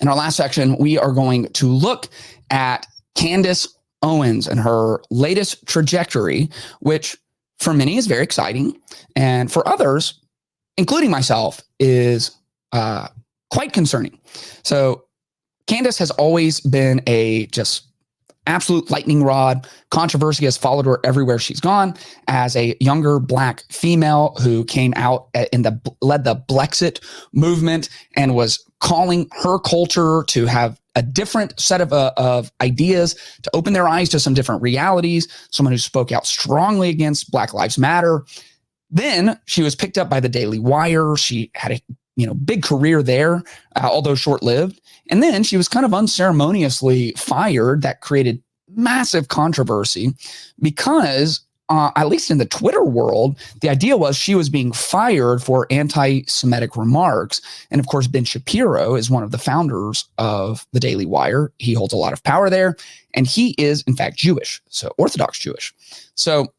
In our last section, we are going to look at Candace Owens and her latest trajectory, which for many is very exciting, and for others, including myself, is quite concerning. So Candace has always been a just absolute lightning rod. Controversy has followed her everywhere she's gone. As a younger Black female who came out led the Blexit movement and was calling her culture to have a different set of ideas, to open their eyes to some different realities, someone who spoke out strongly against Black Lives Matter. Then she was picked up by the Daily Wire. She had a big career there, although short-lived. And then she was kind of unceremoniously fired. That created massive controversy because, at least in the Twitter world, the idea was she was being fired for anti-Semitic remarks. And of course, Ben Shapiro is one of the founders of the Daily Wire. He holds a lot of power there, and he is, in fact, Jewish, so Orthodox Jewish. So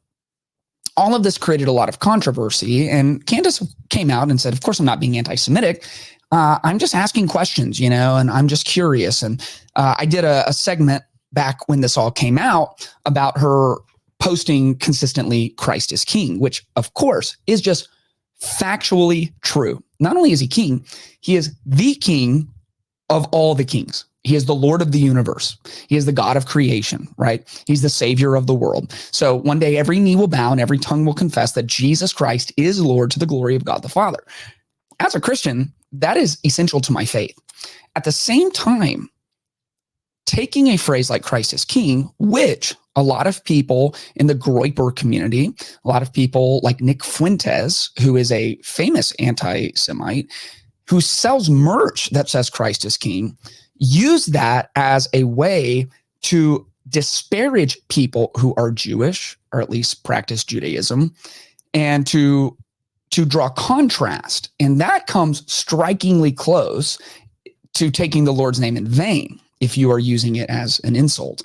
all of this created a lot of controversy, and Candace came out and said, of course, I'm not being anti-Semitic. I'm just asking questions, and I'm just curious. And I did a segment back when this all came out about her posting consistently Christ is King, which of course is just factually true. Not only is he king, he is the king of all the kings. He is the Lord of the universe. He is the God of creation, right? He's the savior of the world. So one day every knee will bow and every tongue will confess that Jesus Christ is Lord to the glory of God the Father. As a Christian, that is essential to my faith. At the same time, taking a phrase like Christ is King, which a lot of people in the Groyper community, a lot of people like Nick Fuentes, who is a famous anti-Semite, who sells merch that says Christ is King, use that as a way to disparage people who are Jewish, or at least practice Judaism, and to draw contrast. And that comes strikingly close to taking the Lord's name in vain. if you are using it as an insult.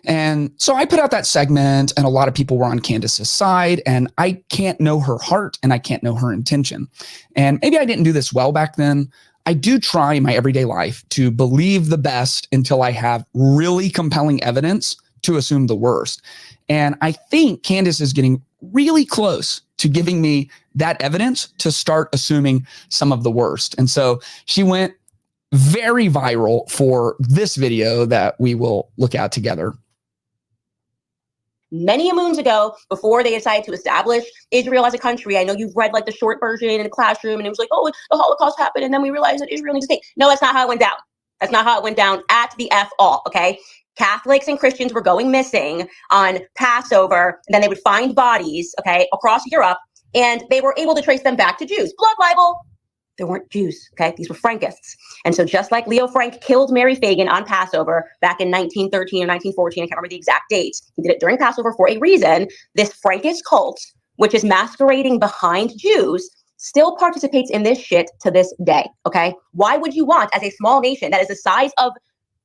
And so I put out that segment, and a lot of people were on Candace's side, and I can't know her heart and I can't know her intention. And maybe I didn't do this well back then. I do try in my everyday life to believe the best until I have really compelling evidence to assume the worst. And I think Candace is getting really close to giving me that evidence to start assuming some of the worst. And so she went very viral for this video that we will look at together. Many moons ago, before they decided to establish Israel as a country, I know you've read like the short version in the classroom, and it was like, oh, the Holocaust happened, and then we realized that Israel needs a state. No, that's not how it went down. That's not how it went down at the F all, okay? Catholics and Christians were going missing on Passover, and then they would find bodies, okay, across Europe, and they were able to trace them back to Jews. Blood libel. There weren't Jews, okay? These were Frankists. And so just like Leo Frank killed Mary Fagan on Passover back in 1913 or 1914, I can't remember the exact dates, he did it during Passover for a reason, this Frankist cult, which is masquerading behind Jews, still participates in this shit to this day, okay? Why would you want, as a small nation that is the size of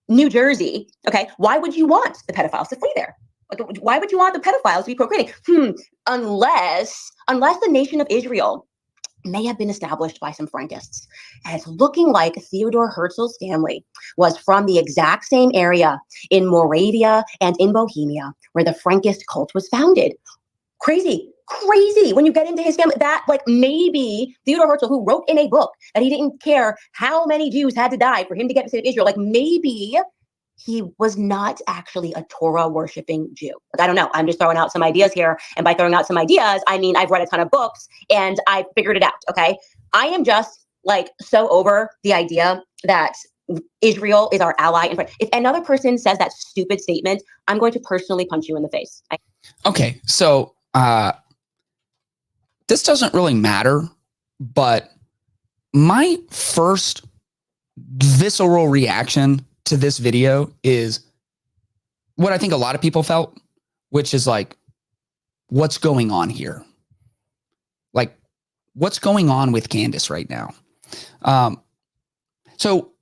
New Jersey, okay, why would you want the pedophiles to flee there? Like, why would you want the pedophiles to be procreating? Unless the nation of Israel may have been established by some Frankists. And it's looking like Theodore Herzl's family was from the exact same area in Moravia and in Bohemia where the Frankist cult was founded. Crazy when you get into his family, that like maybe Theodore Herzl, who wrote in a book that he didn't care how many Jews had to die for him to get to the state of Israel, like maybe he was not actually a Torah worshiping Jew. Like, I don't know. I'm just throwing out some ideas here. And by throwing out some ideas, I mean, I've read a ton of books and I figured it out. Okay. I am just like so over the idea that Israel is our ally. And if another person says that stupid statement, I'm going to personally punch you in the face. Okay. So, this doesn't really matter, but my first visceral reaction to this video is what I think a lot of people felt, which is like, what's going on here? Like, what's going on with Candace right now? So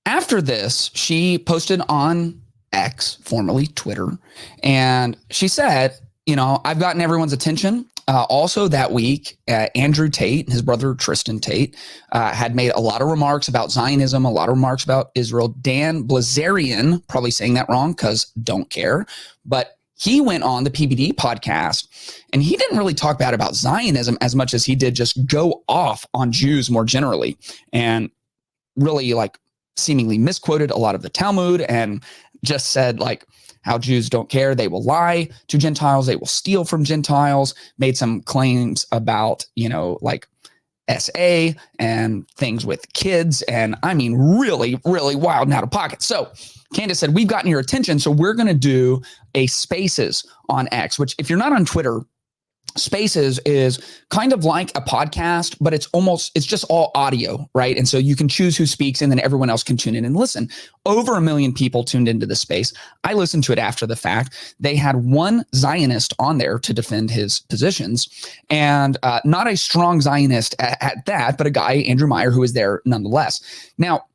after this, she posted on X, formerly Twitter, and she said, you know, I've gotten everyone's attention. Also that week, Andrew Tate and his brother Tristan Tate had made a lot of remarks about Zionism, a lot of remarks about Israel. Danbazarian, probably saying that wrong because don't care, but he went on the PBD podcast and he didn't really talk bad about Zionism as much as he did just go off on Jews more generally and really like seemingly misquoted a lot of the Talmud and just said like, how Jews don't care. They will lie to Gentiles. They will steal from Gentiles. Made some claims about, you know, like SA and things with kids. And I mean, really, really wild and out of pocket. So Candace said, we've gotten your attention. So we're going to do a Spaces on X, which if you're not on Twitter, Spaces is kind of like a podcast, but it's just all audio, right? And so you can choose who speaks and then everyone else can tune in and listen. Over 1 million people tuned into the space. I listened to it after the fact. They had one Zionist on there to defend his positions and not a strong Zionist at that, but a guy, Andrew Meyer, who was there nonetheless. Now,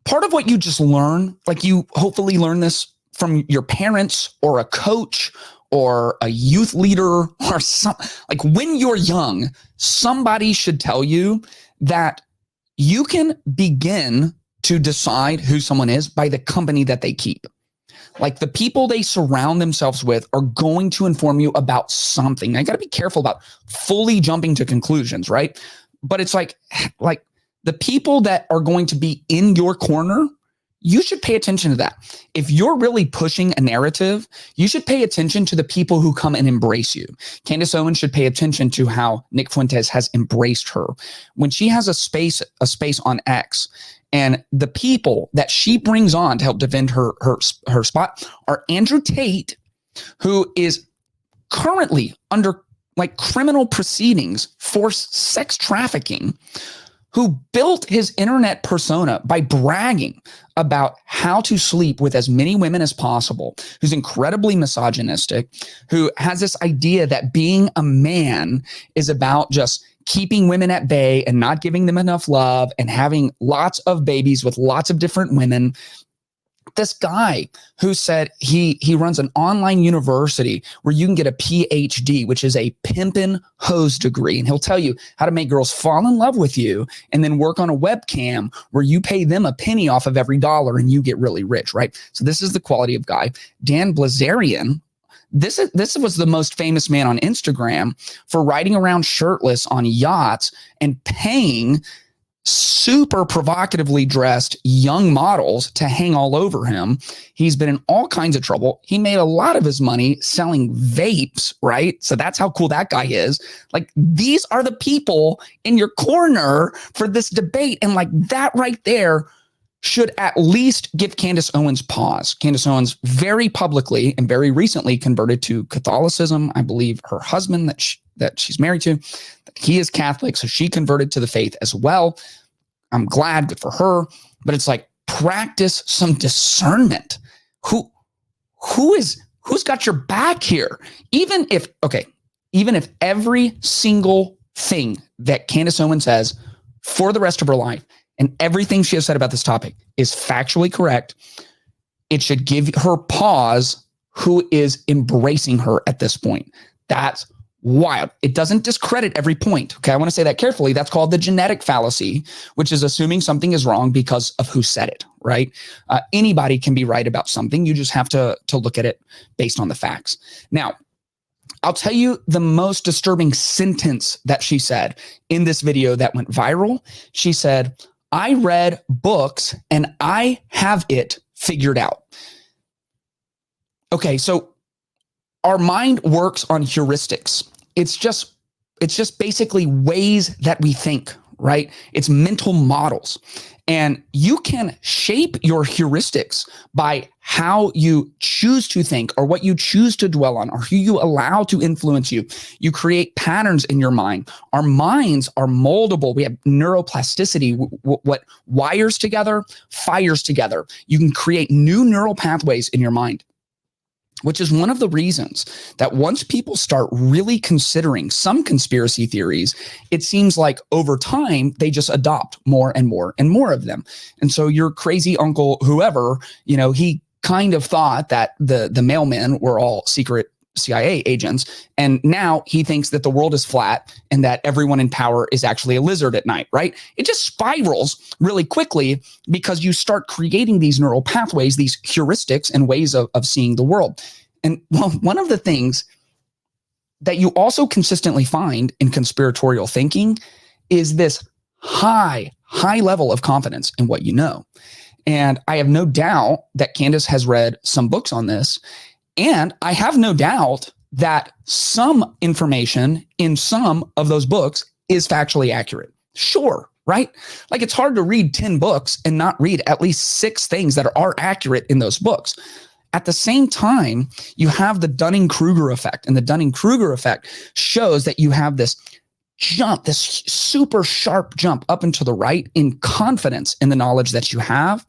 part of what you just learn, like you hopefully learn this from your parents or a coach or a youth leader or some, like when you're young, somebody should tell you that you can begin to decide who someone is by the company that they keep. Like the people they surround themselves with are going to inform you about something. I got to be careful about fully jumping to conclusions, right? But it's like the people that are going to be in your corner, you should pay attention to that. If you're really pushing a narrative, you should pay attention to the people who come and embrace you. Candace Owens should pay attention to how Nick Fuentes has embraced her. When she has a space on X, and the people that she brings on to help defend her spot are Andrew Tate, who is currently under like criminal proceedings for sex trafficking, who built his internet persona by bragging about how to sleep with as many women as possible, who's incredibly misogynistic, who has this idea that being a man is about just keeping women at bay and not giving them enough love and having lots of babies with lots of different women. This guy who said he runs an online university where you can get a PhD, which is a pimpin' hose degree. And he'll tell you how to make girls fall in love with you and then work on a webcam where you pay them a penny off of every dollar and you get really rich, right? So this is the quality of guy. Danbazarian, this was the most famous man on Instagram for riding around shirtless on yachts and paying super provocatively dressed young models to hang all over him. He's been in all kinds of trouble. He made a lot of his money selling vapes, right? So that's how cool that guy is. Like, these are the people in your corner for this debate. And like, that right there should at least give Candace Owens pause. Candace Owens very publicly and very recently converted to Catholicism. I believe her husband that she's married to, he is Catholic, so she converted to the faith as well. I'm glad, good for her. But it's like, practice some discernment. Who's got your back here? Even if every single thing that Candace Owens says for the rest of her life and everything she has said about this topic is factually correct, it should give her pause who is embracing her at this point. That's wild. It doesn't discredit every point. Okay, I want to say that carefully. That's called the genetic fallacy, which is assuming something is wrong because of who said it, right? Anybody can be right about something. You just have to look at it based on the facts. Now, I'll tell you the most disturbing sentence that she said in this video that went viral. She said, "I read books and I have it figured out." Okay, so our mind works on heuristics. It's just basically ways that we think, right? It's mental models. And you can shape your heuristics by how you choose to think or what you choose to dwell on or who you allow to influence you. You create patterns in your mind. Our minds are moldable. We have neuroplasticity. What wires together, fires together. You can create new neural pathways in your mind, which is one of the reasons that once people start really considering some conspiracy theories, it seems like over time, they just adopt more and more and more of them. And so your crazy uncle, whoever, he kind of thought that the mailmen were all secret CIA agents. And now he thinks that the world is flat and that everyone in power is actually a lizard at night, right? It just spirals really quickly because you start creating these neural pathways, these heuristics and ways of seeing the world. And one of the things that you also consistently find in conspiratorial thinking is this high level of confidence in what you know. And I have no doubt that Candace has read some books on this. And I have no doubt that some information in some of those books is factually accurate. Sure, right? Like, it's hard to read 10 books and not read at least 6 things that are accurate in those books. At the same time, you have the Dunning-Krueger effect. And the Dunning-Krueger effect shows that you have this jump, this super sharp jump up and to the right in confidence in the knowledge that you have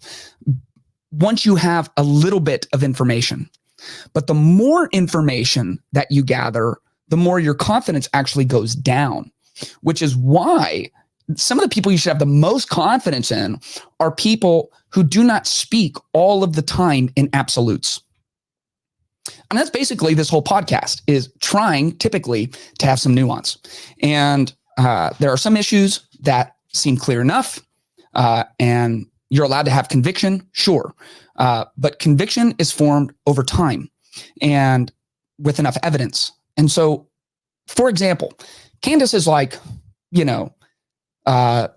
once you have a little bit of information. But the more information that you gather, the more your confidence actually goes down, which is why some of the people you should have the most confidence in are people who do not speak all of the time in absolutes. And that's basically this whole podcast, is trying typically to have some nuance. And there are some issues that seem clear enough, and you're allowed to have conviction, sure. But conviction is formed over time and with enough evidence. And so, for example, Candace is like, the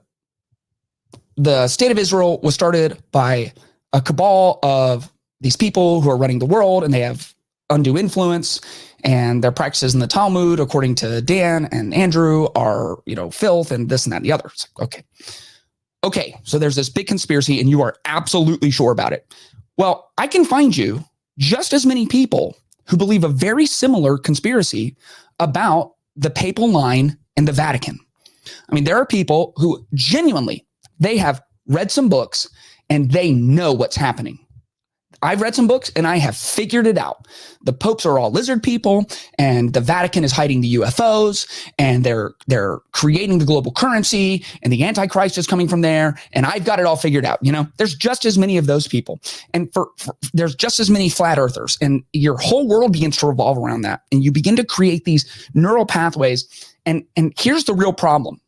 state of Israel was started by a cabal of these people who are running the world, and they have undue influence, and their practices in the Talmud, according to Dan and Andrew, are, filth and this and that and the other. It's like, okay, so there's this big conspiracy and you are absolutely sure about it. Well, I can find you just as many people who believe a very similar conspiracy about the papal line and the Vatican. I mean, there are people who genuinely, they have read some books and they know what's happening. I've read some books and I have figured it out. The popes are all lizard people, and the Vatican is hiding the UFOs, and they're creating the global currency, and the Antichrist is coming from there, and I've got it all figured out. There's just as many of those people, and there's just as many flat earthers, and your whole world begins to revolve around that, and you begin to create these neural pathways. And here's the real problem,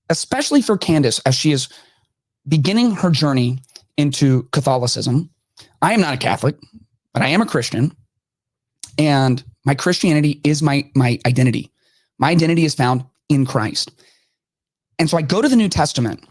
especially for Candace as she is beginning her journey into Catholicism. I am not a Catholic, but I am a Christian. And my Christianity is my identity. My identity is found in Christ. And so I go to the New Testament,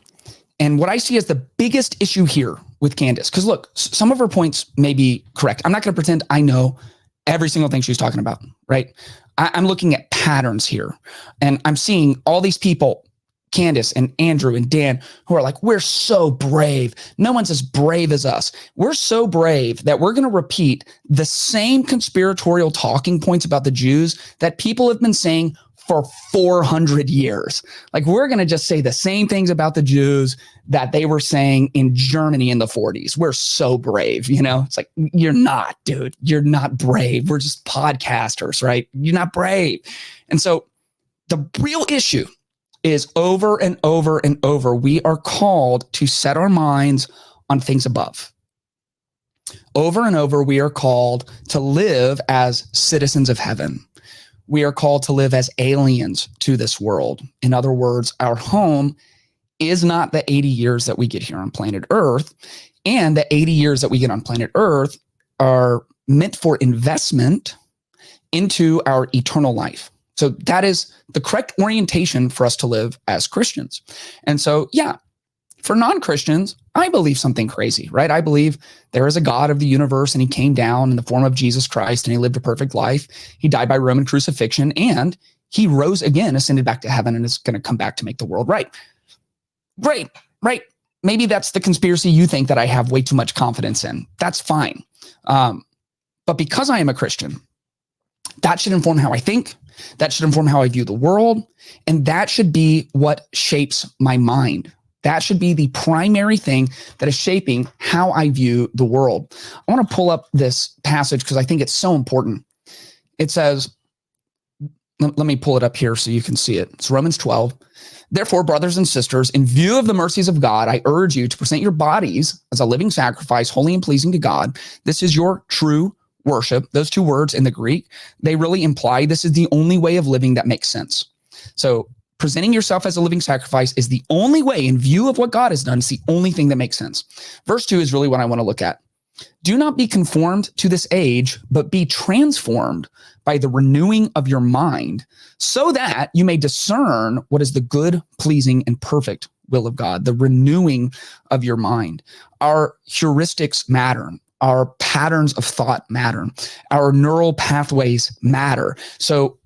and what I see as the biggest issue here with Candace, because look, some of her points may be correct. I'm not going to pretend I know every single thing she's talking about, right? I'm looking at patterns here, and I'm seeing all these people, Candace and Andrew and Dan, who are like, we're so brave. No one's as brave as us. We're so brave that we're going to repeat the same conspiratorial talking points about the Jews that people have been saying for 400 years. Like, we're going to just say the same things about the Jews that they were saying in Germany in the 40s. We're so brave. It's like, you're not, dude. You're not brave. We're just podcasters, right? You're not brave. And so the real issue is over and over and over, we are called to set our minds on things above. Over and over, we are called to live as citizens of heaven. We are called to live as aliens to this world. In other words, our home is not the 80 years that we get here on planet Earth, and the 80 years that we get on planet Earth are meant for investment into our eternal life. So that is the correct orientation for us to live as Christians. And so, yeah, for non-Christians, I believe something crazy, right? I believe there is a God of the universe, and he came down in the form of Jesus Christ, and he lived a perfect life. He died by Roman crucifixion, and he rose again, ascended back to heaven, and is going to come back to make the world right. Great, right? Maybe that's the conspiracy you think that I have way too much confidence in. That's fine. But because I am a Christian, that should inform how I think. That should inform how I view the world. And that should be what shapes my mind. That should be the primary thing that is shaping how I view the world. I want to pull up this passage because I think it's so important. It says, let me pull it up here so you can see it. It's Romans 12. Therefore, brothers and sisters, in view of the mercies of God, I urge you to present your bodies as a living sacrifice, holy and pleasing to God. This is your true worship. Those two words in the Greek, they really imply this is the only way of living that makes sense. So presenting yourself as a living sacrifice is the only way, in view of what God has done. It's the only thing that makes sense. Verse 2 is really what I want to look at. Do not be conformed to this age, but be transformed by the renewing of your mind, so that you may discern what is the good, pleasing, and perfect will of God. The renewing of your mind. Our heuristics matter. Our patterns of thought matter. Our neural pathways matter. So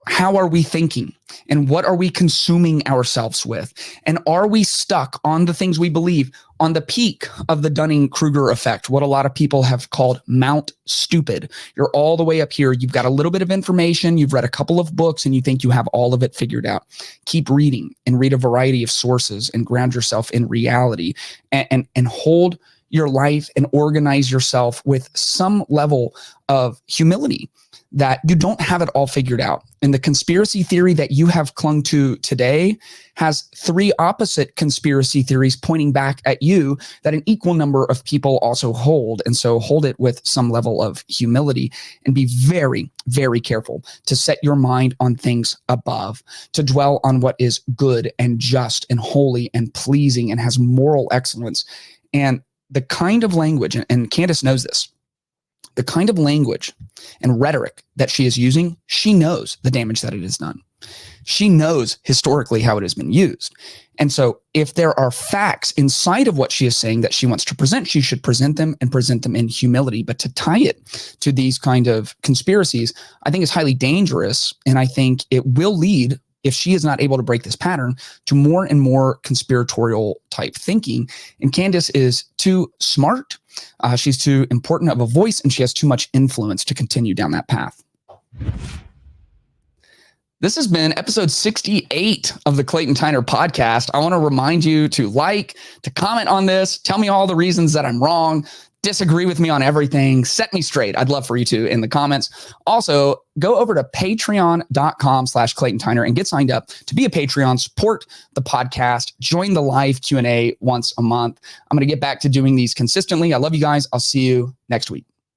how are we thinking? And what are we consuming ourselves with? And are we stuck on the things we believe on the peak of the Dunning-Krueger effect, what a lot of people have called Mount Stupid? You're all the way up here. You've got a little bit of information. You've read a couple of books and you think you have all of it figured out. Keep reading and read a variety of sources and ground yourself in reality and hold your life and organize yourself with some level of humility that you don't have it all figured out. And the conspiracy theory that you have clung to today has three opposite conspiracy theories pointing back at you that an equal number of people also hold. And so hold it with some level of humility and be very, very careful to set your mind on things above, to dwell on what is good and just and holy and pleasing and has moral excellence. And the kind of language, and Candace knows this, the kind of language and rhetoric that she is using, she knows the damage that it has done. She knows historically how it has been used. And so if there are facts inside of what she is saying that she wants to present, she should present them and present them in humility. But to tie it to these kind of conspiracies, I think is highly dangerous. And I think it will lead, if she is not able to break this pattern, to more and more conspiratorial type thinking. And Candace is too smart. She's too important of a voice, and she has too much influence to continue down that path. This has been episode 68 of the Clayton Tyner podcast. I want to remind you to like, to comment on this, tell me all the reasons that I'm wrong. disagree with me on everything, set me straight. I'd love for you to in the comments. Also, go over to patreon.com/Clayton Tyner and get signed up to be a Patreon, support the podcast, join the live Q&A once a month. I'm going to get back to doing these consistently. I love you guys. I'll see you next week.